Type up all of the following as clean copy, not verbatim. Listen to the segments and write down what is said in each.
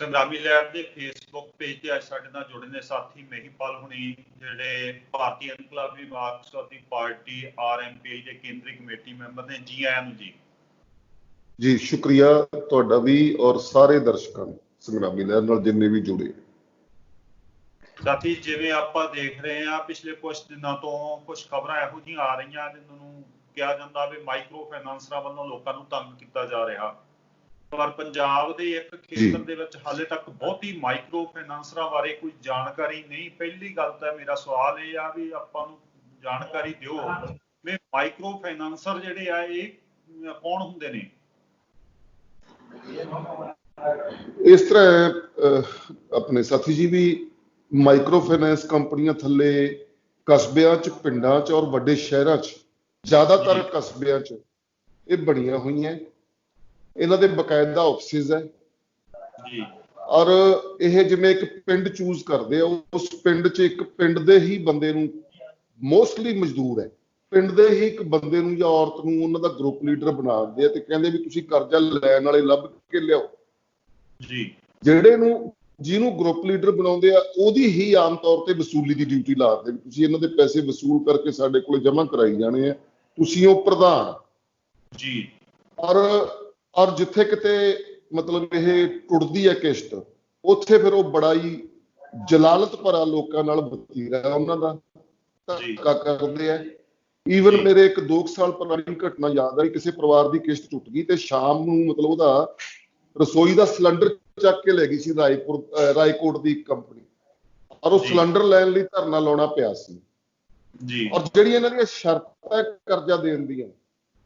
ਸੰਗਰਾਮੀ ਲਹਿਰ ਦੇ Facebook page ਤੇ ਅੱਜ ਸਾਡੇ ਨਾਲ ਜੁੜੇ ਨੇ ਸਾਥੀ ਮਹੀਪਾਲ ਹੁਣੀ ਜਿਹੜੇ ਭਾਰਤੀ ਇਨਕਲਾਬੀ ਮਾਰਕਸਵਾਦੀ ਪਾਰਟੀ ਆਰਐਮਪੀ ਦੇ ਕੇਂਦਰੀ ਕਮੇਟੀ ਮੈਂਬਰ ਨੇ। ਜੀ ਆਇਆਂ ਨੂੰ ਜੀ ਸ਼ੁਕਰੀਆ ਤੁਹਾਡਾ ਵੀ ਔਰ ਸਾਰੇ ਦਰਸ਼ਕਾਂ ਨੂੰ ਸੰਗਰਾਮੀ ਲਹਿਰ ਨਾਲ ਜਿੰਨੇ ਵੀ ਜੁੜੇ। ਸਾਥੀ ਜਿਵੇਂ ਆਪਾਂ ਦੇਖ ਰਹੇ ਹਾਂ ਪਿਛਲੇ ਕੁਝ ਦਿਨਾਂ ਤੋਂ ਕੁਝ ਖਬਰਾਂ ਇਹੋ ਜਿਹੀਆਂ ਆ ਰਹੀਆਂ ਜਿਨ੍ਹਾਂ ਨੂੰ ਕਿਹਾ ਜਾਂਦਾ ਵੀ ਮਾਈਕਰੋ ਫਾਈਨਾਂਸਰਾਂ ਵੱਲੋਂ ਲੋਕਾਂ ਨੂੰ ਤੰਗ ਕੀਤਾ ਜਾ ਰਿਹਾ, ਪਰ ਪੰਜਾਬ ਦੇ ਇੱਕ ਖੇਤਰ ਦੇ ਵਿੱਚ ਹਾਲੇ ਤੱਕ ਬਹੁਤੀ ਮਾਈਕਰੋ ਫਾਈਨਾਂਸਰਾਂ ਬਾਰੇ ਕੋਈ ਜਾਣਕਾਰੀ ਨਹੀਂ। ਪਹਿਲੀ ਗੱਲ ਤਾਂ ਮੇਰਾ ਸਵਾਲ ਇਹ ਆ ਵੀ ਆਪਾਂ ਨੂੰ ਜਾਣਕਾਰੀ ਦਿਓ ਵੀ ਮਾਈਕਰੋ ਫਾਈਨਾਂਸਰ ਜਿਹੜੇ ਆ ਇਹ ਕੌਣ ਹੁੰਦੇ ਨੇ। ਇਸ ਤਰ੍ਹਾਂ ਆਪਣੇ ਸਾਥੀ ਜੀ ਵੀ ਮਾਈਕਰੋ ਫਾਈਨਾਂਸ ਕੰਪਨੀਆਂ ਥੱਲੇ ਕਸਬਿਆਂ 'ਚ, ਪਿੰਡਾਂ 'ਚ ਔਰ ਵੱਡੇ ਸ਼ਹਿਰਾਂ 'ਚ, ਜ਼ਿਆਦਾਤਰ ਕਸਬਿਆਂ 'ਚ ਇਹ ਬਣੀਆਂ ਹੋਈਆਂ। ਇਹਨਾਂ ਦੇ ਬਕਾਇਦਾ ਆਫਿਸਿਸ ਹੈ ਜੀ ਔਰ ਇਹ ਜਿਵੇਂ ਇੱਕ ਪਿੰਡ ਚੂਜ਼ ਕਰਦੇ ਆ, ਉਸ ਪਿੰਡ 'ਚ ਇੱਕ ਪਿੰਡ ਦੇ ਹੀ ਬੰਦੇ ਨੂੰ, ਮੋਸਟਲੀ ਮਜ਼ਦੂਰ ਹੈ, ਪਿੰਡ ਦੇ ਹੀ ਇੱਕ ਬੰਦੇ ਨੂੰ ਜਾਂ ਔਰਤ ਨੂੰ ਉਹਨਾਂ ਦਾ ਗਰੁੱਪ ਲੀਡਰ ਬਣਾ ਦਿੰਦੇ ਆ ਤੇ ਕਹਿੰਦੇ ਵੀ ਤੁਸੀਂ ਕਰਜ਼ਾ ਲੈਣ ਵਾਲੇ ਲੱਭ ਕੇ ਲਿਆਓ ਜੀ। ਜਿਹਨੂੰ ਗਰੁੱਪ ਲੀਡਰ ਬਣਾਉਂਦੇ ਆ ਉਹਦੀ ਹੀ ਆਮ ਤੌਰ ਤੇ ਵਸੂਲੀ ਦੀ ਡਿਊਟੀ ਲਾ ਦਿੰਦੇ, ਤੁਸੀਂ ਇਹਨਾਂ ਦੇ ਪੈਸੇ ਵਸੂਲ ਕਰਕੇ ਸਾਡੇ ਕੋਲ ਜਮ੍ਹਾਂ ਕਰਾਈ ਜਾਣੇ ਆ, ਤੁਸੀਂ ਉਹ ਪ੍ਰਧਾਨ ਜੀ। ਔਰ ਜਿੱਥੇ ਕਿਤੇ ਮਤਲਬ ਇਹ ਟੁੱਟਦੀ ਹੈ ਕਿਸ਼ਤ, ਉੱਥੇ ਫਿਰ ਉਹ ਬੜਾ ਹੀ ਜਲਾਲਤ ਭਰਾ ਲੋਕਾਂ ਨਾਲ ਵਤੀਰਾ ਉਹਨਾਂ ਦਾ ਧੱਕਾ ਕਰਦੇ ਆ। ਈਵਨ ਮੇਰੇ ਇੱਕ 2 ਸਾਲ ਪੁਰਾਣੀ ਘਟਨਾ ਯਾਦ ਆਈ, ਕਿਸੇ ਪਰਿਵਾਰ ਦੀ ਕਿਸ਼ਤ ਟੁੱਟ ਗਈ ਤੇ ਸ਼ਾਮ ਨੂੰ ਮਤਲਬ ਉਹਦਾ ਰਸੋਈ ਦਾ ਸਿਲੰਡਰ ਚੱਕ ਕੇ ਲੈ ਗਈ ਸੀ ਰਾਏਕੋਟ ਦੀ ਕੰਪਨੀ, ਔਰ ਉਹ ਸਿਲੰਡਰ ਲੈਣ ਲਈ ਧਰਨਾ ਲਾਉਣਾ ਪਿਆ ਸੀ ਜੀ। ਔਰ ਜਿਹੜੀਆਂ ਇਹਨਾਂ ਦੀਆਂ ਸ਼ਰਤਾਂ ਕਰਜ਼ਾ ਦੇਣ ਦੀਆਂ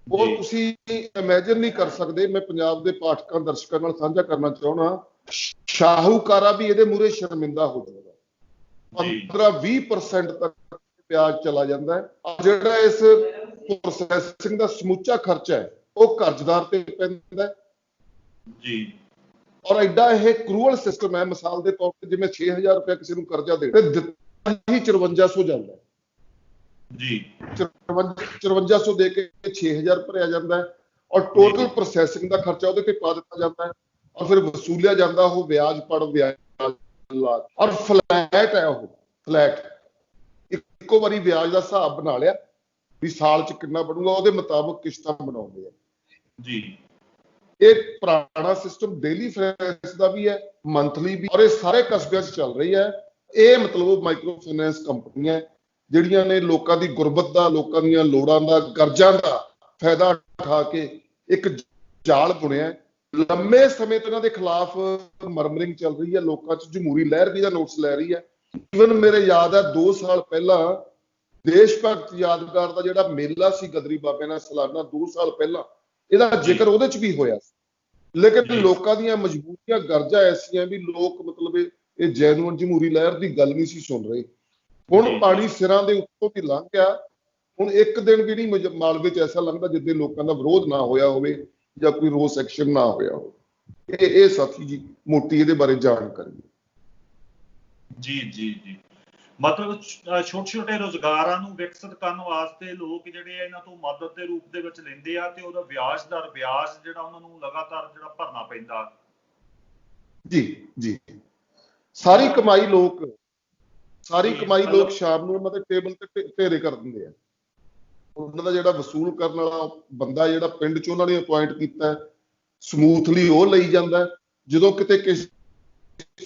ਉਹ ਤੁਸੀਂ ਇਮੇਜਿਨ ਨਹੀਂ ਕਰ ਸਕਦੇ। ਮੈਂ ਪੰਜਾਬ ਦੇ ਪਾਠਕਾਂ ਦਰਸ਼ਕਾਂ ਨਾਲ ਸਾਂਝਾ ਕਰਨਾ ਚਾਹੁੰਦਾ, ਸ਼ਾਹੂਕਾਰਾ ਵੀ ਇਹਦੇ ਮੂਹਰੇ ਸ਼ਰਮਿੰਦਾ ਹੋ ਜਾਏਗਾ। 15-20% ਤੱਕ ਵਿਆਜ ਚਲਾ ਜਾਂਦਾ ਹੈ ਔਰ ਜਿਹੜਾ ਇਸ ਪ੍ਰੋਸੈਸਿੰਗ ਦਾ ਸਮੁੱਚਾ ਖਰਚਾ ਹੈ ਉਹ ਕਰਜ਼ਦਾਰ ਤੇ ਪੈਂਦਾ ਜੀ। ਔਰ ਐਡਾ ਇਹ ਕਰੂਅਲ ਸਿਸਟਮ ਹੈ। ਮਿਸਾਲ ਦੇ ਤੌਰ ਤੇ ਜਿਵੇਂ 6000 ਰੁਪਏ ਕਿਸੇ ਨੂੰ ਕਰਜ਼ਾ ਦੇ ਤੇ ਦਿੱਤਾ ਹੀ 5400 ਜਾਂਦਾ ਜੀ। 5400 ਦੇ ਕੇ 6000 ਭਰਿਆ ਜਾਂਦਾ ਹੈ ਔਰ ਟੋਟਲ ਪ੍ਰੋਸੈਸਿੰਗ ਦਾ ਖਰਚਾ ਉਹਦੇ ਤੇ ਪਾ ਦਿੱਤਾ ਜਾਂਦਾ ਹੈ ਔਰ ਫਿਰ ਵਸੂਲਿਆ ਜਾਂਦਾ ਉਹ ਵਿਆਜ ਪੜ ਵਿਆਜ ਲਾ। ਔਰ ਫਲੈਟ ਹੈ, ਉਹ ਫਲੈਟ ਇੱਕੋ ਵਾਰੀ ਵਿਆਜ ਦਾ ਹਿਸਾਬ ਬਣਾ ਲਿਆ ਵੀ ਸਾਲ 'ਚ ਕਿੰਨਾ ਬਣੂਗਾ, ਉਹਦੇ ਮੁਤਾਬਕ ਕਿਸ਼ਤਾਂ ਬਣਾਉਂਦੇ ਆ ਜੀ। ਇਹ ਪੁਰਾਣਾ ਸਿਸਟਮ ਡੇਲੀ ਫਾਈਨੈਂਸ ਦਾ ਵੀ ਹੈ, ਮੰਥਲੀ ਵੀ, ਔਰ ਇਹ ਸਾਰੇ ਕਸਬਿਆਂ 'ਚ ਚੱਲ ਰਹੀ ਹੈ। ਇਹ ਮਤਲਬ ਮਾਈਕਰੋ ਫਾਈਨੈਂਸ ਕੰਪਨੀਆਂ ਜਿਹੜੀਆਂ ਨੇ ਲੋਕਾਂ ਦੀ ਗੁਰਬਤ ਦਾ, ਲੋਕਾਂ ਦੀਆਂ ਲੋੜਾਂ ਦਾ, ਕਰਜ਼ਿਆਂ ਦਾ ਫਾਇਦਾ ਉਠਾ ਕੇ ਇੱਕ ਜਾਲ ਬੁਣਿਆ। ਲੰਮੇ ਸਮੇਂ ਤੋਂ ਇਹਨਾਂ ਦੇ ਖਿਲਾਫ ਮਰਮਰਿੰਗ ਚੱਲ ਰਹੀ ਹੈ, ਲੋਕਾਂ 'ਚ ਜਮਹੂਰੀ ਲਹਿਰ ਵੀ ਦਾ ਨੋਟਿਸ ਲੈ ਰਹੀ ਹੈ। ਈਵਨ ਮੇਰੇ ਯਾਦ ਹੈ 2 ਸਾਲ ਪਹਿਲਾਂ ਦੇਸ਼ ਭਗਤ ਯਾਦਗਾਰ ਦਾ ਜਿਹੜਾ ਮੇਲਾ ਸੀ ਗਦਰੀ ਬਾਬੇ ਨਾਲ ਸਾਲਾਨਾ, 2 ਸਾਲ ਪਹਿਲਾਂ ਇਹਦਾ ਜ਼ਿਕਰ ਉਹਦੇ 'ਚ ਵੀ ਹੋਇਆ ਸੀ। ਲੇਕਿਨ ਲੋਕਾਂ ਦੀਆਂ ਮਜਬੂਰੀਆਂ, ਗਰਜਾਂ ਐਸੀਆਂ ਵੀ ਲੋਕ ਮਤਲਬ ਇਹ ਜੈਨੂਅਨ ਜਮਹੂਰੀ ਲਹਿਰ ਦੀ ਗੱਲ ਨਹੀਂ ਸੀ ਸੁਣ ਰਹੇ। ਹੁਣ ਪਾਣੀ ਸਿਰਾਂ ਦੇ ਉੱਤੋਂ ਦੀ ਲੰਘ ਗਿਆ। ਹੁਣ ਇੱਕ ਦਿਨ ਵੀ ਨਹੀਂ ਮਾਲਵੇ 'ਚ ਐਸਾ ਲੰਘਦਾ ਜਿੱਦੇ ਲੋਕਾਂ ਦਾ ਵਿਰੋਧ ਨਾ ਹੋਇਆ ਹੋਵੇ ਜਾਂ ਕੋਈ ਰੋਸ ਐਕਸ਼ਨ ਨਾ ਹੋਇਆ ਹੋਵੇ। ਇਹ ਸਾਥੀ ਜੀ ਮੋਟੀ ਇਹਦੇ ਬਾਰੇ ਜਾਣਕਾਰੀ ਜੀ ਜੀ ਜੀ। ਮਤਲਬ ਛੋਟੇ ਰੁਜ਼ਗਾਰਾਂ ਨੂੰ ਵਿਕਸਿਤ ਕਰਨ ਵਾਸਤੇ ਲੋਕ ਜਿਹੜੇ ਆ ਇਹਨਾਂ ਤੋਂ ਮਦਦ ਦੇ ਰੂਪ ਦੇ ਵਿੱਚ ਲੈਂਦੇ ਆ ਤੇ ਉਹਦਾ ਵਿਆਜ ਜਿਹੜਾ ਉਹਨਾਂ ਨੂੰ ਲਗਾਤਾਰ ਜਿਹੜਾ ਭਰਨਾ ਪੈਂਦਾ ਜੀ ਜੀ। ਸਾਰੀ ਕਮਾਈ ਲੋਕ ਸ਼ਾਮ ਨੂੰ ਉਹਨਾਂ ਦੇ ਟੇਬਲ ਤੇ ਢੇਰੇ ਕਰ ਦਿੰਦੇ ਆ। ਉਹਨਾਂ ਦਾ ਜਿਹੜਾ ਵਸੂਲ ਕਰਨ ਵਾਲਾ ਬੰਦਾ ਜਿਹੜਾ ਪਿੰਡ 'ਚ ਉਹਨਾਂ ਨੇ ਅਪੁਆਇੰਟ ਕੀਤਾ ਸਮੂਥਲੀ ਉਹ ਲਈ ਜਾਂਦਾ। ਜਦੋਂ ਕਿਤੇ ਕਿਸ਼ਤ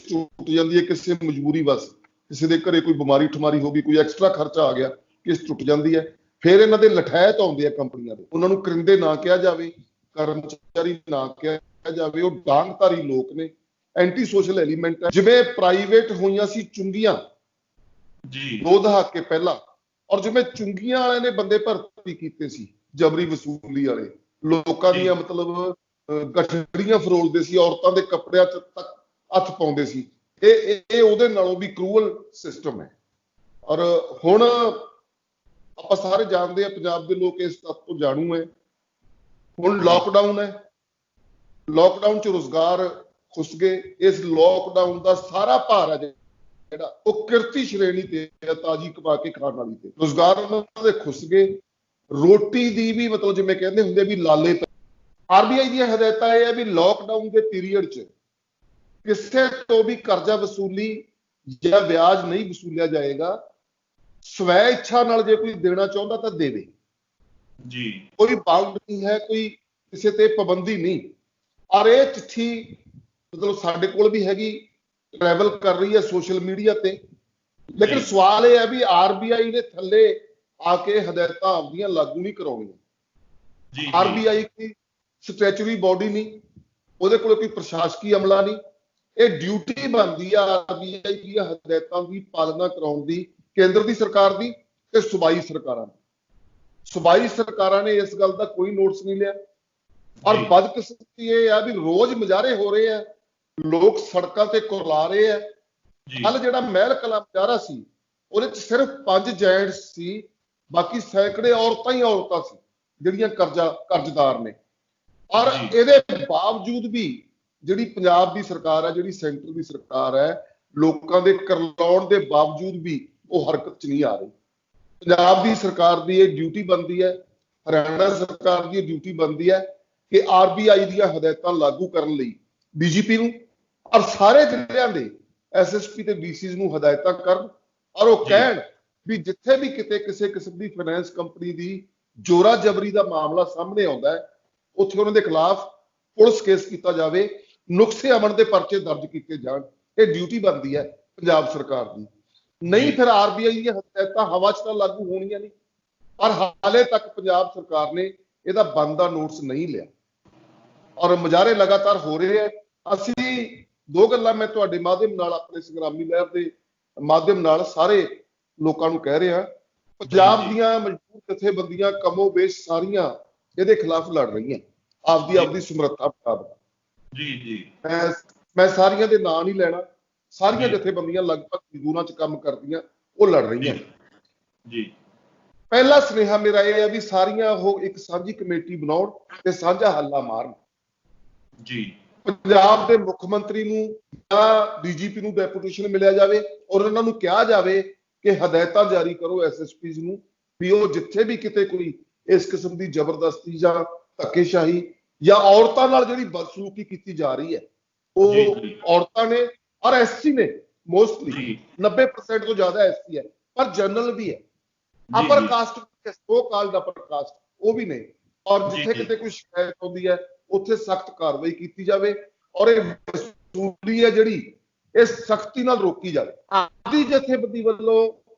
ਟੁੱਟ ਜਾਂਦੀ ਹੈ, ਕਿਸੇ ਮਜਬੂਰੀ ਬਸ ਕਿਸੇ ਦੇ ਘਰੇ ਕੋਈ ਬਿਮਾਰੀ ਠਮਾਰੀ ਹੋ ਗਈ, ਕੋਈ ਐਕਸਟਰਾ ਖਰਚਾ ਆ ਗਿਆ, ਕਿਸ਼ਤ ਟੁੱਟ ਜਾਂਦੀ ਹੈ, ਫਿਰ ਇਹਨਾਂ ਦੇ ਲਠੈਤ ਆਉਂਦੇ ਆ ਕੰਪਨੀਆਂ ਦੇ। ਉਹਨਾਂ ਨੂੰ ਕਰਿੰਦੇ ਨਾ ਕਿਹਾ ਜਾਵੇ, ਕਰਮਚਾਰੀ ਨਾ ਕਿਹਾ ਜਾਵੇ, ਉਹ ਡਾਂਗਧਾਰੀ ਲੋਕ ਨੇ, ਐਂਟੀ ਸੋਸ਼ਲ ਐਲੀਮੈਂਟ ਹੈ। ਜਿਵੇਂ ਪ੍ਰਾਈਵੇਟ ਹੋਈਆਂ ਸੀ ਚੁੰਗੀਆਂ ਜੀ 2 ਦਹਾਕੇ ਪਹਿਲਾਂ, ਔਰ ਜਿਵੇਂ ਚੁੰਗੀਆਂ ਵਾਲਿਆਂ ਨੇ ਬੰਦੇ ਭਰਤੀ ਕੀਤੇ ਸੀ ਜਬਰੀ ਵਸੂਲੀ ਵਾਲੇ, ਲੋਕਾਂ ਦੀਆਂ ਮਤਲਬ ਗਠੜੀਆਂ ਫਰੋਲਦੇ ਸੀ, ਔਰਤਾਂ ਦੇ ਕੱਪੜਿਆਂ 'ਚ ਤੱਕ ਹੱਥ ਪਾਉਂਦੇ ਸੀ। ਇਹ ਉਹਦੇ ਨਾਲੋਂ ਵੀ ਕਰੂਅਲ ਸਿਸਟਮ ਹੈ। ਔਰ ਹੁਣ ਆਪਾਂ ਸਾਰੇ ਜਾਣਦੇ ਆ, ਪੰਜਾਬ ਦੇ ਲੋਕ ਇਸ ਤੱਥ ਤੋਂ ਜਾਣੂ ਹੈ। ਹੁਣ ਲੋਕਡਾਊਨ ਹੈ, ਲੋਕਡਾਊਨ 'ਚ ਰੁਜ਼ਗਾਰ ਖੁੱਸ ਗਏ। ਇਸ ਲੋਕਡਾਊਨ ਦਾ ਸਾਰਾ ਭਾਰ ਹੈ ਜਿਹੜਾ ਉਹ ਕਿਰਤੀ ਸ਼੍ਰੇਣੀ ਤੇ ਤਾਜੀ ਕਮਾ ਕੇ ਖਾਣ ਵਾਲੀ ਤੇ। ਰੁਜ਼ਗਾਰ ਉਹਨਾਂ ਦੇ ਖੁੱਸ ਗਏ। ਰੋਟੀ ਦੀ ਵੀ ਮਤਲਬ ਜਿਵੇਂ ਕਹਿੰਦੇ ਹੁੰਦੇ ਵੀ ਲਾਲੇ। ਆਰਬੀਆਈ ਦੀਆਂ ਹਦਾਇਤਾਂ ਇਹ ਹੈ ਵੀ ਲੋਕਡਾਊਨ ਦੇ ਪੀਰੀਅਡ 'ਚ ਕਿਸੇ ਤੋਂ ਵੀ ਕਰਜ਼ਾ ਵਸੂਲੀ ਜਾਂ ਵਿਆਜ ਨਹੀਂ ਵਸੂਲਿਆ ਜਾਏਗਾ। ਸਵੈ ਇੱਛਾ ਨਾਲ ਜੇ ਕੋਈ ਦੇਣਾ ਚਾਹੁੰਦਾ ਤਾਂ ਦੇਵੇ ਜੀ। ਕੋਈ ਬਾਉਂਡ ਨਹੀਂ ਹੈ, ਕੋਈ ਕਿਸੇ ਤੇ ਪਾਬੰਦੀ ਨਹੀਂ। ਔਰ ਇਹ ਚਿੱਠੀ ਮਤਲਬ ਸਾਡੇ ਕੋਲ ਵੀ ਹੈਗੀ, ਟਰੈਵਲ ਕਰ ਰਹੀ ਹੈ ਸੋਸ਼ਲ ਮੀਡੀਆ ਤੇ। ਲੇਕਿਨ ਸਵਾਲ ਇਹ ਹੈ ਵੀ ਆਰਬੀਆਈ ਨੇ ਥੱਲੇ ਆ ਕੇ ਹਦਾਇਤਾਂ ਆਪਦੀਆਂ ਲਾਗੂ ਨਹੀਂ ਕਰਾਉਣੀਆਂ। ਆਰਬੀਆਈ ਕੋਈ ਸਟੈਚੂਰੀ ਬਾਡੀ ਨਹੀਂ, ਉਹਦੇ ਕੋਲ ਕੋਈ ਪ੍ਰਸ਼ਾਸਕੀ ਅਮਲਾ ਨਹੀਂ। ਇਹ ਡਿਊਟੀ ਬਣਦੀ ਆ ਆਰਬੀਆਈ ਦੀਆਂ ਹਦਾਇਤਾਂ ਦੀ ਪਾਲਣਾ ਕਰਾਉਣ ਦੀ, ਕੇਂਦਰ ਦੀ ਸਰਕਾਰ ਦੀ ਤੇ ਸੂਬਾਈ ਸਰਕਾਰਾਂ ਦੀ। ਸੂਬਾਈ ਸਰਕਾਰਾਂ ਨੇ ਇਸ ਗੱਲ ਦਾ ਕੋਈ ਨੋਟਿਸ ਨਹੀਂ ਲਿਆ। ਔਰ ਬਦਕਿਸਮਤੀ ਇਹ ਆ ਵੀ ਰੋਜ਼ ਮੁਜ਼ਾਹਰੇ ਹੋ ਰਹੇ ਆ, ਲੋਕ ਸੜਕਾਂ ਤੇ ਕੁਰਲਾ ਰਹੇ ਆ। ਕੱਲ ਜਿਹੜਾ ਮਹਿਲ ਕਲਾ ਮੁਜ਼ਾਹਰਾ ਸੀ ਉਹਦੇ ਚ ਸਿਰਫ 5 ਜੈਂਟਸ ਸੀ, ਬਾਕੀ ਸੈਂਕੜੇ ਔਰਤਾਂ ਹੀ ਔਰਤਾਂ ਸੀ ਜਿਹੜੀਆਂ ਕਰਜ਼ਦਾਰ ਨੇ। ਔਰ ਇਹਦੇ ਬਾਵਜੂਦ ਵੀ ਜਿਹੜੀ ਪੰਜਾਬ ਦੀ ਸਰਕਾਰ ਹੈ, ਜਿਹੜੀ ਸੈਂਟਰ ਦੀ ਸਰਕਾਰ ਹੈ, ਲੋਕਾਂ ਦੇ ਕਰਲਾਉਣ ਦੇ ਬਾਵਜੂਦ ਵੀ ਉਹ ਹਰਕਤ ਚ ਨਹੀਂ ਆ ਰਹੀ। ਪੰਜਾਬ ਦੀ ਸਰਕਾਰ ਦੀ ਇਹ ਡਿਊਟੀ ਬਣਦੀ ਹੈ, ਹਰਿਆਣਾ ਸਰਕਾਰ ਦੀ ਇਹ ਡਿਊਟੀ ਬਣਦੀ ਹੈ ਕਿ ਆਰਬੀਆਈ ਦੀਆਂ ਹਦਾਇਤਾਂ ਲਾਗੂ ਕਰਨ ਲਈ ਡੀਜੀਪੀ ਨੂੰ ਔਰ ਸਾਰੇ ਜ਼ਿਲ੍ਹਿਆਂ ਦੇ ਐਸਐਸਪੀ ਤੇ ਡੀਸੀਜ਼ ਨੂੰ ਹਦਾਇਤਾਂ ਕਰਨ। ਔਰ ਉਹ ਕਹਿਣ ਵੀ ਜਿੱਥੇ ਵੀ ਕਿਤੇ ਕਿਸੇ ਕਿਸਮ ਦੀ ਫਾਈਨੈਂਸ ਕੰਪਨੀ ਦੀ ਜੋਰਾ ਜਬਰੀ ਦਾ ਮਾਮਲਾ ਸਾਹਮਣੇ ਆਉਂਦਾ ਹੈ, ਉੱਥੇ ਉਹਨਾਂ ਦੇ ਖਿਲਾਫ ਪੁਲਿਸ ਕੇਸ ਕੀਤਾ ਜਾਵੇ, ਨੁਕਸੇ ਅਮਨ ਦੇ ਪਰਚੇ ਦਰਜ ਕੀਤੇ ਜਾਣ। ਇਹ ਡਿਊਟੀ ਬਣਦੀ ਹੈ ਪੰਜਾਬ ਸਰਕਾਰ ਦੀ। ਨਹੀਂ ਫਿਰ ਆਰਬੀਆਈ ਦੀਆਂ ਹਦਾਇਤਾਂ ਹਵਾ 'ਚ ਤਾਂ ਲਾਗੂ ਹੋਣੀਆਂ ਨਹੀਂ। ਪਰ ਹਾਲੇ ਤੱਕ ਪੰਜਾਬ ਸਰਕਾਰ ਨੇ ਇਹਦਾ ਬਣਦਾ ਨੋਟਿਸ ਨਹੀਂ ਲਿਆ ਔਰ ਮੁਜ਼ਾਹਰੇ ਲਗਾਤਾਰ ਹੋ ਰਹੇ ਹੈ। ਅਸੀਂ ਦੋ ਗੱਲਾਂ ਮੈਂ ਤੁਹਾਡੇ ਮਾਧਿਅਮ ਨਾਲ, ਆਪਣੇ ਸੰਗਰਾਮੀ ਲਹਿਰ ਦੇ ਮਾਧਿਅਮ ਨਾਲ ਸਾਰੇ ਲੋਕਾਂ ਨੂੰ ਕਹਿ ਰਿਹਾ, ਪੰਜਾਬ ਦੀਆਂ ਮਜ਼ਦੂਰ ਜਥੇਬੰਦੀਆਂ ਕਮੋ ਬੇਸ਼ ਸਾਰੀਆਂ ਇਹਦੇ ਖਿਲਾਫ ਲੜ ਰਹੀਆਂ ਆਪਦੀ ਸਮਰੱਥਾ ਮੁਤਾਬਕ। ਜੀ ਮੈਂ ਸਾਰੀਆਂ ਦੇ ਨਾਂ ਨਹੀਂ ਲੈਣਾ, ਸਾਰੀਆਂ ਜਥੇਬੰਦੀਆਂ ਲਗਭਗ ਮਜ਼ਦੂਰਾਂ 'ਚ ਕੰਮ ਕਰਦੀਆਂ, ਉਹ ਲੜ ਰਹੀਆਂ ਜੀ। ਪਹਿਲਾ ਸੁਨੇਹਾ ਮੇਰਾ ਇਹ ਹੈ ਵੀ ਸਾਰੀਆਂ ਉਹ ਇੱਕ ਸਾਂਝੀ ਕਮੇਟੀ ਬਣਾਉਣ ਤੇ ਸਾਂਝਾ ਹੱਲਾ ਮਾਰਨ ਜੀ। ਪੰਜਾਬ ਦੇ ਮੁੱਖ ਮੰਤਰੀ ਨੂੰ ਜਾਂ ਡੀਜੀਪੀ ਨੂੰ ਡੈਪੂਟੇਸ਼ਨ ਮਿਲਿਆ ਜਾਵੇ ਔਰ ਉਹਨਾਂ ਨੂੰ ਕਿਹਾ ਜਾਵੇ ਕਿ ਹਦਾਇਤਾਂ ਜਾਰੀ ਕਰੋ ਐਸਐਸਪੀਜ਼ ਨੂੰ ਵੀ ਉਹ ਜਿੱਥੇ ਵੀ ਕਿਤੇ ਕੋਈ ਇਸ ਕਿਸਮ ਦੀ ਜ਼ਬਰਦਸਤੀ ਜਾਂ ਧੱਕੇਸ਼ਾਹੀ ਜਾਂ ਔਰਤਾਂ ਨਾਲ ਜਿਹੜੀ ਬਦਸਲੂਕੀ ਕੀਤੀ ਜਾ ਰਹੀ ਹੈ, ਉਹ ਔਰਤਾਂ ਨੇ ਔਰ ਐਸਸੀ ਨੇ, ਮੋਸਟਲੀ 90% ਤੋਂ ਜ਼ਿਆਦਾ ਐਸਸੀ ਹੈ, ਪਰ ਜਨਰਲ ਵੀ ਹੈ, ਅਪਰ ਕਾਸਟ, ਸੋ ਕਾਲਡ ਅਪਰ ਕਾਸਟ, ਉਹ ਵੀ ਨੇ। ਔਰ ਜਿੱਥੇ ਕਿਤੇ ਕੋਈ ਸ਼ਿਕਾਇਤ ਆਉਂਦੀ ਹੈ ਉੱਥੇ ਸਖਤ ਕਾਰਵਾਈ ਕੀਤੀ ਜਾਵੇ ਔਰ ਇਹ ਵਸੂਲੀ ਹੈ ਜਿਹੜੀ ਇਹ ਸਖਤੀ ਨਾਲ ਰੋਕੀ ਜਾਵੇ। ਆਦੀ ਜਥੇਬੰਦੀ ਵੱਲੋਂ,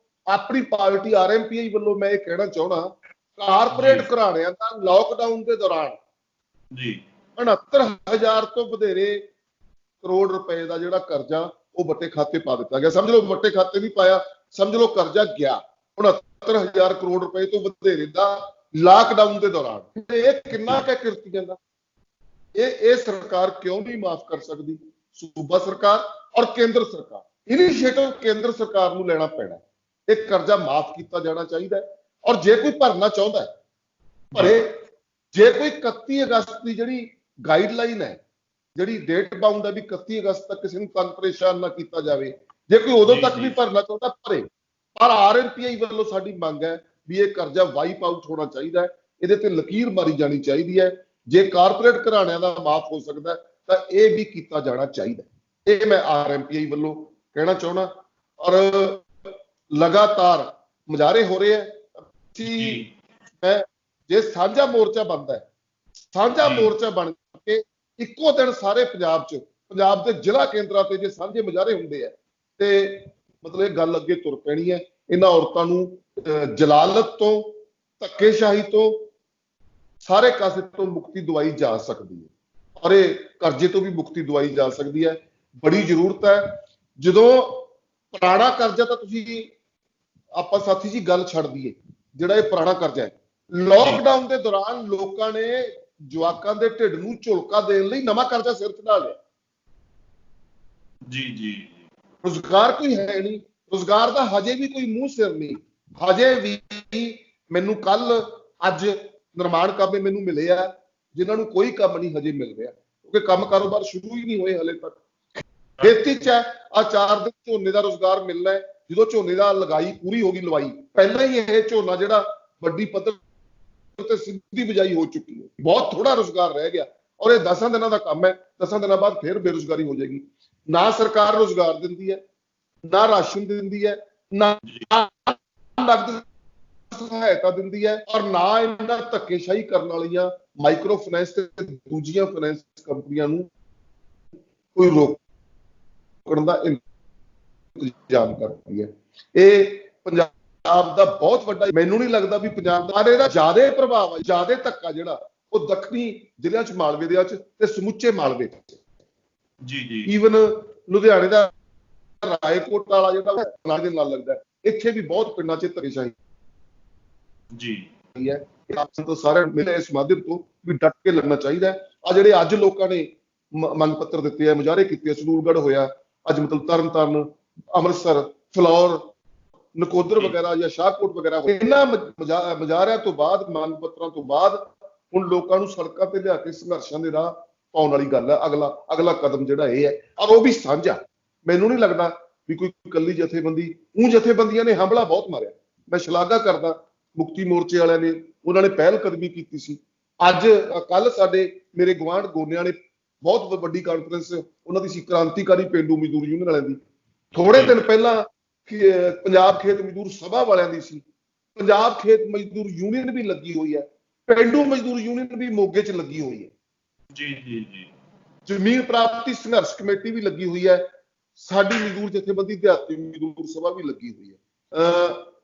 ਆਪਣੀ ਪਾਰਟੀ ਆਰਐਮਪੀਆਈ ਵੱਲੋਂ ਮੈਂ ਇਹ ਕਹਿਣਾ ਚਾਹੁੰਦਾ, ਕਾਰਪੋਰੇਟ ਘਰਾਣਿਆਂ ਦਾ ਲਾਕਡਾਊਨ ਦੇ ਦੌਰਾਨ 69,000 ਤੋਂ ਵਧੇਰੇ ਕਰੋੜ ਰੁਪਏ ਦਾ ਜਿਹੜਾ ਕਰਜ਼ਾ ਉਹ ਵੱਟੇ ਖਾਤੇ ਪਾ ਦਿੱਤਾ ਗਿਆ। ਸਮਝ ਲਓ ਵੱਟੇ ਖਾਤੇ ਨਹੀਂ ਪਾਇਆ, ਸਮਝ ਲਓ ਕਰਜ਼ਾ ਗਿਆ 69,000 ਕਰੋੜ ਰੁਪਏ ਤੋਂ ਵਧੇਰੇ ਦਾ ਲਾਕਡਾਊਨ ਦੇ ਦੌਰਾਨ। ਇਹ ਕਿੰਨਾ ਕੁ ਕਿਰਤੀਆਂ ਦਾ ਇਹ ਸਰਕਾਰ ਕਿਉਂ ਨਹੀਂ ਮਾਫ ਕਰ ਸਕਦੀ? ਸੂਬਾ ਸਰਕਾਰ ਔਰ ਕੇਂਦਰ ਸਰਕਾਰ, ਇਨੀਸ਼ੀਏਟਿਵ ਕੇਂਦਰ ਸਰਕਾਰ ਨੂੰ ਲੈਣਾ ਪੈਣਾ। ਇਹ ਕਰਜ਼ਾ ਮਾਫ ਕੀਤਾ ਜਾਣਾ ਚਾਹੀਦਾ ਹੈ ਔਰ ਜੇ ਕੋਈ ਭਰਨਾ ਚਾਹੁੰਦਾ ਹੈ ਭਰੇ। ਜੇ ਕੋਈ 31 ਅਗਸਤ ਦੀ ਜਿਹੜੀ ਗਾਈਡਲਾਈਨ ਹੈ, ਜਿਹੜੀ ਡੇਟ ਬਾਉਂਡ ਹੈ ਵੀ 31 ਅਗਸਤ ਤੱਕ ਕਿਸੇ ਨੂੰ ਤੰਗ ਪਰੇਸ਼ਾਨ ਨਾ ਕੀਤਾ ਜਾਵੇ, ਜੇ ਕੋਈ ਉਦੋਂ ਤੱਕ ਵੀ ਭਰਨਾ ਚਾਹੁੰਦਾ ਭਰੇ। ਪਰ ਆਰਐਨਪੀਆਈ ਵੱਲੋਂ ਸਾਡੀ ਮੰਗ ਹੈ ਵੀ ਇਹ ਕਰਜ਼ਾ ਵਾਈਪ ਆਊਟ ਹੋਣਾ ਚਾਹੀਦਾ ਹੈ, ਇਹਦੇ ਤੇ ਲਕੀਰ ਮਾਰੀ ਜਾਣੀ ਚਾਹੀਦੀ ਹੈ। ਜੇ ਕਾਰਪੋਰੇਟ ਘਰਾਣਿਆਂ ਦਾ ਮਾਫ ਹੋ ਸਕਦਾ ਤਾਂ ਇਹ ਵੀ ਕੀਤਾ ਜਾਣਾ ਚਾਹੀਦਾ। ਇਹ ਮੈਂ ਆਰਐਮਪੀਆਈ ਵੱਲੋਂ ਕਹਿਣਾ ਚਾਹੁੰਦਾ। ਔਰ ਲਗਾਤਾਰ ਮੁਜ਼ਾਹਰੇ ਹੋ ਰਹੇ ਹੈ। ਜੇ ਸਾਂਝਾ ਮੋਰਚਾ ਬਣਦਾ ਹੈ, ਸਾਂਝਾ ਮੋਰਚਾ ਬਣ ਕੇ ਇੱਕੋ ਦਿਨ ਸਾਰੇ ਪੰਜਾਬ 'ਚ, ਪੰਜਾਬ ਦੇ ਜ਼ਿਲ੍ਹਾ ਕੇਂਦਰਾਂ ਤੇ ਜੇ ਸਾਂਝੇ ਮੁਜ਼ਾਹਰੇ ਹੁੰਦੇ ਆ ਤੇ ਮਤਲਬ ਇਹ ਗੱਲ ਅੱਗੇ ਤੁਰ ਪੈਣੀ ਹੈ। ਇਹਨਾਂ ਔਰਤਾਂ ਨੂੰ ਜਲਾਲਤ ਤੋਂ, ਧੱਕੇਸ਼ਾਹੀ ਤੋਂ, ਸਾਰੇ ਕਾਸੇ ਤੋਂ ਮੁਕਤੀ ਦਵਾਈ ਜਾ ਸਕਦੀ ਹੈ ਔਰ ਇਹ ਕਰਜ਼ੇ ਤੋਂ ਵੀ ਮੁਕਤੀ ਦਵਾਈ ਜਾ ਸਕਦੀ ਹੈ। ਬੜੀ ਜ਼ਰੂਰਤ ਹੈ। ਜਦੋਂ ਪੁਰਾਣਾ ਕਰਜ਼ਾ ਤਾਂ ਤੁਸੀਂ ਆਪਾਂ ਸਾਥੀ ਜੀ ਗੱਲ ਛੱਡ ਦਈਏ, ਜਿਹੜਾ ਇਹ ਪੁਰਾਣਾ ਕਰਜ਼ਾ ਹੈ, ਲਾਕਡਾਊਨ ਦੇ ਦੌਰਾਨ ਲੋਕਾਂ ਨੇ ਜਵਾਕਾਂ ਦੇ ਢਿੱਡ ਨੂੰ ਝੁਲਕਾ ਦੇਣ ਲਈ ਨਵਾਂ ਕਰਜ਼ਾ ਸਿਰ ਚੜਾ ਲਿਆ। ਜੀ ਰੁਜ਼ਗਾਰ ਕੋਈ ਹੈ ਨਹੀਂ, ਰੁਜ਼ਗਾਰ ਦਾ ਹਜੇ ਵੀ ਕੋਈ ਮੂੰਹ ਸਿਰ ਨਹੀਂ। ਹਜੇ ਵੀ ਮੈਨੂੰ ਕੱਲ ਅੱਜ ਨਿਰਮਾਣ ਕਾਮੇ ਮੈਨੂੰ ਮਿਲੇ ਆ ਜਿਨ੍ਹਾਂ ਨੂੰ ਕੋਈ ਕੰਮ ਨਹੀਂ ਹਜੇ ਮਿਲ ਰਿਹਾ, ਕਿਉਂਕਿ ਕੰਮ ਕਾਰੋਬਾਰ ਸ਼ੁਰੂ ਹੀ ਨਹੀਂ ਹੋਏ ਹਲੇ ਤੱਕ। ਖੇਤੀ 'ਚ ਆ 4 ਦਿਨ ਝੋਨੇ ਦਾ ਰੁਜ਼ਗਾਰ ਮਿਲਣਾ ਹੈ, ਜਦੋਂ ਝੋਨੇ ਦਾ ਲਗਾਈ ਪੂਰੀ ਹੋ ਗਈ, ਲਵਾਈ ਪਹਿਲਾਂ ਹੀ ਇਹ ਝੋਨਾ ਜਿਹੜਾ ਵੱਡੀ ਪੱਧਰ ਤੇ ਸਿੱਧੀ ਬਿਜਾਈ ਹੋ ਚੁੱਕੀ ਹੈ, ਬਹੁਤ ਥੋੜਾ ਰੁਜ਼ਗਾਰ ਰਹਿ ਗਿਆ ਔਰ ਇਹ 10 ਦਿਨਾਂ ਦਾ ਕੰਮ ਹੈ। 10 ਦਿਨਾਂ ਬਾਅਦ ਫਿਰ ਬੇਰੁਜ਼ਗਾਰੀ ਹੋ ਜਾਏਗੀ। ਨਾ ਸਰਕਾਰ ਰੋਜ਼ਗਾਰ ਦਿੰਦੀ ਹੈ, ਨਾ ਰਾਸ਼ਨ ਦਿੰਦੀ ਹੈ, ਨਾ ਨਕਦ ਸਹਾਇਤਾ ਦਿੰਦੀ ਹੈ, ਔਰ ਨਾ ਇਹਨਾਂ ਧੱਕੇਸ਼ਾਹੀ ਕਰਨ ਵਾਲੀਆਂ ਮਾਈਕਰੋ ਫਾਈਨੈਂਸ ਤੇ ਦੂਜੀਆਂ ਫਾਈਨੈਂਸ ਕੰਪਨੀਆਂ ਨੂੰ ਕੋਈ ਰੋਕਣ ਦਾ ਇੰਤਜ਼ਾਮ ਕਰਦੀ ਹੈ। ਇਹ ਪੰਜਾਬ ਦਾ ਬਹੁਤ ਵੱਡਾ, ਮੈਨੂੰ ਨਹੀਂ ਲੱਗਦਾ ਵੀ ਪੰਜਾਬ ਦਾ ਇਹਦਾ ਜ਼ਿਆਦਾ ਪ੍ਰਭਾਵ ਹੈ, ਜ਼ਿਆਦਾ ਧੱਕਾ ਜਿਹੜਾ ਉਹ ਦੱਖਣੀ ਜ਼ਿਲ੍ਹਿਆਂ 'ਚ, ਮਾਲਵੇ ਦੇ 'ਚ ਤੇ ਸਮੁੱਚੇ ਮਾਲਵੇ 'ਚ, ਜੀ ਈਵਨ ਲੁਧਿਆਣੇ ਦਾ ਰਾਏਕੋਟ ਵਾਲਾ ਜਿਹੜਾ ਨਾਲ ਦੇ ਨਾਲ ਲੱਗਦਾ, ਇੱਥੇ ਵੀ ਬਹੁਤ ਪਿੰਡਾਂ 'ਚ ਧੱਕੇਸ਼ਾਹੀ ਜੀ ਹੈ। ਤੋਂ ਸਾਰਿਆਂ ਨੂੰ ਮਿਲੇ ਇਸ ਮਾਧਿਅਮ ਤੋਂ ਵੀ ਡਟ ਕੇ ਲੜਨਾ ਚਾਹੀਦਾ ਹੈ। ਆ ਜਿਹੜੇ ਅੱਜ ਲੋਕਾਂ ਨੇ ਮੰਗ ਪੱਤਰ ਦਿੱਤੇ ਆ, ਮੁਜ਼ਾਹਰੇ ਕੀਤੇ ਆ, ਸਰੂਲਗੜ੍ਹ ਹੋਇਆ ਅੱਜ, ਮਤਲਬ ਤਰਨਤਾਰਨ, ਅੰਮ੍ਰਿਤਸਰ, ਫਲੌਰ, ਨਕੋਦਰ ਵਗੈਰਾ ਜਾਂ ਸ਼ਾਹਕੋਟ ਵਗੈਰਾ, ਇਹਨਾਂ ਮੁਜ਼ਾਹਰਿਆਂ ਤੋਂ ਬਾਅਦ, ਮੰਗ ਪੱਤਰਾਂ ਤੋਂ ਬਾਅਦ ਹੁਣ ਲੋਕਾਂ ਨੂੰ ਸੜਕਾਂ ਤੇ ਲਿਆ ਕੇ ਸੰਘਰਸ਼ਾਂ ਦੇ ਰਾਹ ਪਾਉਣ ਵਾਲੀ ਗੱਲ ਹੈ। ਅਗਲਾ ਕਦਮ ਜਿਹੜਾ ਇਹ ਹੈ, ਔਰ ਉਹ ਵੀ ਸਾਂਝਾ। ਮੈਨੂੰ ਨਹੀਂ ਲੱਗਦਾ ਵੀ ਕੋਈ ਇਕੱਲੀ ਜਥੇਬੰਦੀ, ਜਥੇਬੰਦੀਆਂ ਨੇ ਹੰਭਲਾ ਬਹੁਤ ਮਾਰਿਆ, ਮੈਂ ਸ਼ਲਾਘਾ ਕਰਦਾ ਮੁਕਤੀ ਮੋਰਚੇ ਵਾਲਿਆਂ ਨੇ, ਉਹਨਾਂ ਨੇ ਪਹਿਲ ਕਦਮੀ ਕੀਤੀ ਸੀ। ਅੱਜ ਕੱਲ ਮੇਰੇ ਗੁਆਂਢ ਗੋਨਿਆਂ ਨੇ ਬਹੁਤ ਵੱਡੀ ਕਾਨਫਰੰਸ ਉਹਨਾਂ ਦੀ ਸੀ, ਕ੍ਰਾਂਤੀਕਾਰੀ ਪੇਂਡੂ ਮਜ਼ਦੂਰ ਯੂਨੀਅਨ ਵਾਲਿਆਂ ਦੀ। ਥੋੜੇ ਦਿਨ ਪਹਿਲਾਂ ਪੰਜਾਬ ਖੇਤ ਮਜ਼ਦੂਰ ਸਭਾ ਵਾਲਿਆਂ ਦੀ ਸੀ। ਪੰਜਾਬ ਖੇਤ ਮਜ਼ਦੂਰ ਯੂਨੀਅਨ ਵੀ ਲੱਗੀ ਹੋਈ ਹੈ, ਪੇਂਡੂ ਮਜ਼ਦੂਰ ਯੂਨੀਅਨ ਵੀ ਮੋਗੇ 'ਚ ਲੱਗੀ ਹੋਈ ਹੈ, ਜੀ। ਜ਼ਮੀਨ ਪ੍ਰਾਪਤੀ ਸੰਘਰਸ਼ ਕਮੇਟੀ ਵੀ ਲੱਗੀ ਹੋਈ ਹੈ, ਸਾਡੀ ਮਜ਼ਦੂਰ ਜਥੇਬੰਦੀ ਦਿਹਾਤੀ ਮਜ਼ਦੂਰ ਸਭਾ ਵੀ ਲੱਗੀ ਹੋਈ ਹੈ।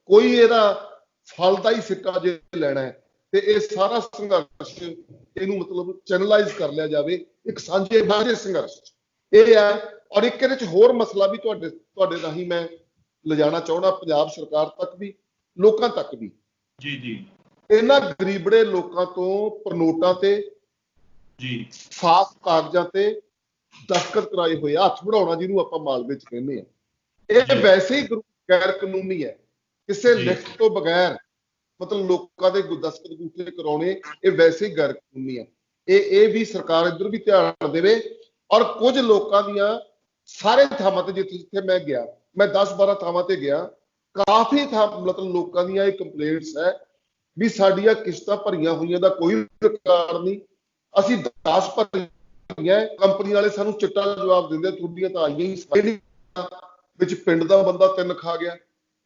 ਕੋਈ ਇਹਦਾ ਫਲਦਾਈ ਸਿੱਕਾ ਜੇ ਲੈਣਾ ਹੈ ਤੇ ਇਹ ਸਾਰਾ ਸੰਘਰਸ਼ ਇਹਨੂੰ ਮਤਲਬ ਚੈਨਲਾਈਜ਼ ਕਰ ਲਿਆ ਜਾਵੇ ਇੱਕ ਸਾਂਝੇ ਸੰਘਰਸ਼ 'ਚ। ਇਹ ਹੈ। ਔਰ ਇੱਕ ਇਹਦੇ 'ਚ ਹੋਰ ਮਸਲਾ ਵੀ ਤੁਹਾਡੇ ਰਾਹੀਂ ਮੈਂ ਲਿਜਾਣਾ ਚਾਹੁੰਦਾ ਪੰਜਾਬ ਸਰਕਾਰ ਤੱਕ ਵੀ, ਲੋਕਾਂ ਤੱਕ ਵੀ, ਜੀ। ਇਹਨਾਂ ਗਰੀਬੜੇ ਲੋਕਾਂ ਤੋਂ ਪ੍ਰਨੋਟਾਂ ਤੇ, ਜੀ, ਸਾਫ਼ ਕਾਗਜ਼ਾਂ ਤੇ ਦਸਤਖਤ ਕਰਾਏ ਹੋਏ, ਹੱਥ ਵੜਾਉਣਾ ਜਿਹਨੂੰ ਆਪਾਂ ਮਾਲਵੇ 'ਚ ਕਹਿੰਦੇ ਆ, ਇਹ ਵੈਸੇ ਹੀ ਗੈਰ ਕਾਨੂੰਨੀ ਹੈ। ਕਿਸੇ ਲਿਖਤ ਤੋਂ ਬਗੈਰ ਮਤਲਬ ਲੋਕਾਂ ਦੇ ਦਸਤਖਤ ਗੂਠੇ ਕਰਾਉਣੇ, ਇਹ ਵੈਸੇ ਹੀ ਗੈਰ ਕਾਨੂੰਨੀ ਹੈ। ਇਹ ਵੀ ਸਰਕਾਰ ਇੱਧਰ ਵੀ ਧਿਆਨ ਦੇਵੇ। ਔਰ ਕੁਝ ਲੋਕਾਂ ਦੀਆਂ ਸਾਰੇ ਥਾਵਾਂ ਤੇ, ਜਿੱਥੇ ਮੈਂ ਗਿਆ, ਮੈਂ 10-12 ਥਾਵਾਂ ਤੇ ਗਿਆ, ਕਾਫੀ ਮਤਲਬ ਲੋਕਾਂ ਦੀਆਂ ਇਹ ਕੰਪਲੇਂਟਸ ਹੈ ਵੀ ਸਾਡੀਆਂ ਕਿਸ਼ਤਾਂ ਭਰੀਆਂ ਹੋਈਆਂ ਦਾ ਕੋਈ ਰਿਕਾਰਡ ਨਹੀਂ, ਅਸੀਂ 10 ਭਰੀਆਂ, ਕੰਪਨੀ ਵਾਲੇ ਸਾਨੂੰ ਚਿੱਟਾ ਜਵਾਬ ਦਿੰਦੇ ਤੁਹਾਡੀਆਂ ਤਾਂ ਆਈਆਂ ਹੀ ਵਿੱਚ, ਪਿੰਡ ਦਾ ਬੰਦਾ 3 ਖਾ ਗਿਆ,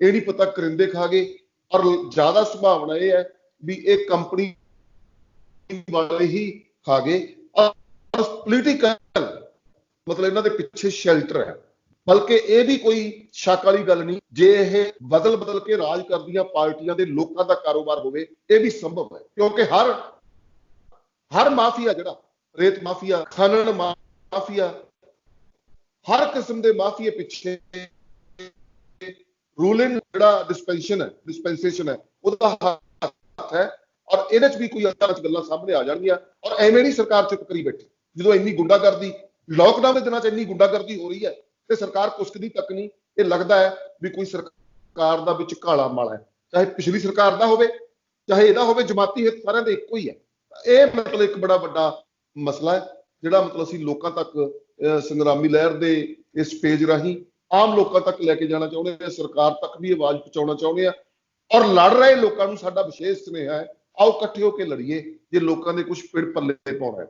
ਇਹ ਨਹੀਂ ਪਤਾ ਕਰਿੰਦੇ ਖਾ ਗਏ। ਔਰ ਜ਼ਿਆਦਾ ਸੰਭਾਵਨਾ ਇਹ ਹੈ ਵੀ ਇਹ ਕੰਪਨੀ ਵਾਲੇ ਹੀ ਖਾ ਗਏ। ਔਰ ਪੋਲੀਟੀਕਲ ਮਤਲਬ ਇਹਨਾਂ ਦੇ ਪਿੱਛੇ ਸ਼ੈਲਟਰ ਹੈ। ਬਲਕਿ ਇਹ ਵੀ ਕੋਈ ਸ਼ੱਕ ਵਾਲੀ ਗੱਲ ਨਹੀਂ, ਜੇ ਇਹ ਬਦਲ ਕੇ ਰਾਜ ਕਰਦੀਆਂ ਪਾਰਟੀਆਂ ਦੇ ਲੋਕਾਂ ਦਾ ਕਾਰੋਬਾਰ ਹੋਵੇ, ਇਹ ਵੀ ਸੰਭਵ ਹੈ। ਕਿਉਂਕਿ ਹਰ ਮਾਫੀਆ, ਜਿਹੜਾ ਰੇਤ ਮਾਫੀਆ, ਖਨਨ ਮਾਫੀਆ, ਹਰ ਕਿਸਮ ਦੇ ਮਾਫੀਏ ਪਿੱਛੇ ਰੂਲਿੰਗ ਜਿਹੜਾ ਡਿਸਪੈਂਸੇਸ਼ਨ ਹੈ ਉਹਦਾ ਹੱਥ ਹੈ। ਔਰ ਇਹਦੇ 'ਚ ਵੀ ਕੋਈ ਗੱਲਾਂ ਸਾਹਮਣੇ ਆ ਜਾਣਗੀਆਂ। ਔਰ ਐਵੇਂ ਨਹੀਂ ਸਰਕਾਰ ਚੁੱਪ ਕਰੀ ਬੈਠੀ, ਜਦੋਂ ਇੰਨੀ ਗੁੰਡਾਗਰਦੀ, ਲੋਕਡਾਊਨ ਦੇ ਦਿਨਾਂ 'ਚ ਇੰਨੀ ਗੁੰਡਾਗਰਦੀ ਹੋ ਰਹੀ ਹੈ ਤੇ ਸਰਕਾਰ ਕੁਸਕਦੀ ਤੱਕ ਨਹੀਂ। ਇਹ ਲੱਗਦਾ ਹੈ ਵੀ ਕੋਈ ਸਰਕਾਰ ਦਾ ਵਿੱਚ ਕਾਲਾ ਮਾਲਾ ਹੈ, ਚਾਹੇ ਪਿਛਲੀ ਸਰਕਾਰ ਦਾ ਹੋਵੇ, ਚਾਹੇ ਇਹਦਾ ਹੋਵੇ, ਜਮਾਤੀ ਹਿੱਤ ਸਾਰਿਆਂ ਦਾ ਇੱਕੋ ਹੀ ਹੈ। ਇਹ ਮਤਲਬ ਇੱਕ ਬੜਾ ਵੱਡਾ ਮਸਲਾ ਹੈ ਜਿਹੜਾ ਮਤਲਬ ਅਸੀਂ ਲੋਕਾਂ ਤੱਕ ਸੰਗਰਾਮੀ ਲਹਿਰ ਦੇ ਇਸ ਪੇਜ ਰਾਹੀਂ ਆਮ ਲੋਕਾਂ ਤੱਕ ਲੈ ਕੇ ਜਾਣਾ ਚਾਹੁੰਦੇ ਹਾਂ, ਸਰਕਾਰ ਤੱਕ ਵੀ ਆਵਾਜ਼ ਪਹੁੰਚਾਉਣਾ ਚਾਹੁੰਦੇ ਹਾਂ। ਔਰ ਲੜ ਰਹੇ ਲੋਕਾਂ ਨੂੰ ਸਾਡਾ ਵਿਸ਼ੇਸ਼ ਸੁਨੇਹਾ ਹੈ, ਆਓ ਇਕੱਠੇ ਹੋ ਕੇ ਲੜੀਏ ਜੇ ਲੋਕਾਂ ਦੇ ਕੁਝ ਪਿੜ ਪੱਲੇ ਪਾਉਣਾ ਹੈ।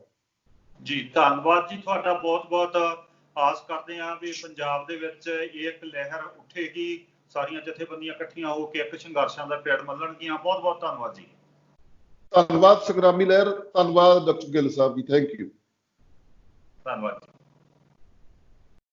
ਜੀ ਧੰਨਵਾਦ ਜੀ ਤੁਹਾਡਾ, ਬਹੁਤ ਆਸ ਕਰਦੇ ਹਾਂ ਵੀ ਪੰਜਾਬ ਦੇ ਵਿੱਚ ਇੱਕ ਲਹਿਰ ਉੱਠੇਗੀ, ਸਾਰੀਆਂ ਜਥੇਬੰਦੀਆਂ ਇਕੱਠੀਆਂ ਹੋ ਕੇ ਇੱਕ ਸੰਘਰਸ਼ਾਂ ਦਾ ਪੇੜ ਮੱਲਣਗੀਆਂ। ਬਹੁਤ ਧੰਨਵਾਦ ਜੀ। ਧੰਨਵਾਦ ਸੰਗਰਾਮੀ ਲਹਿਰ, ਧੰਨਵਾਦ doctor Gill Sahib ji, thank you. ਧੰਨਵਾਦ।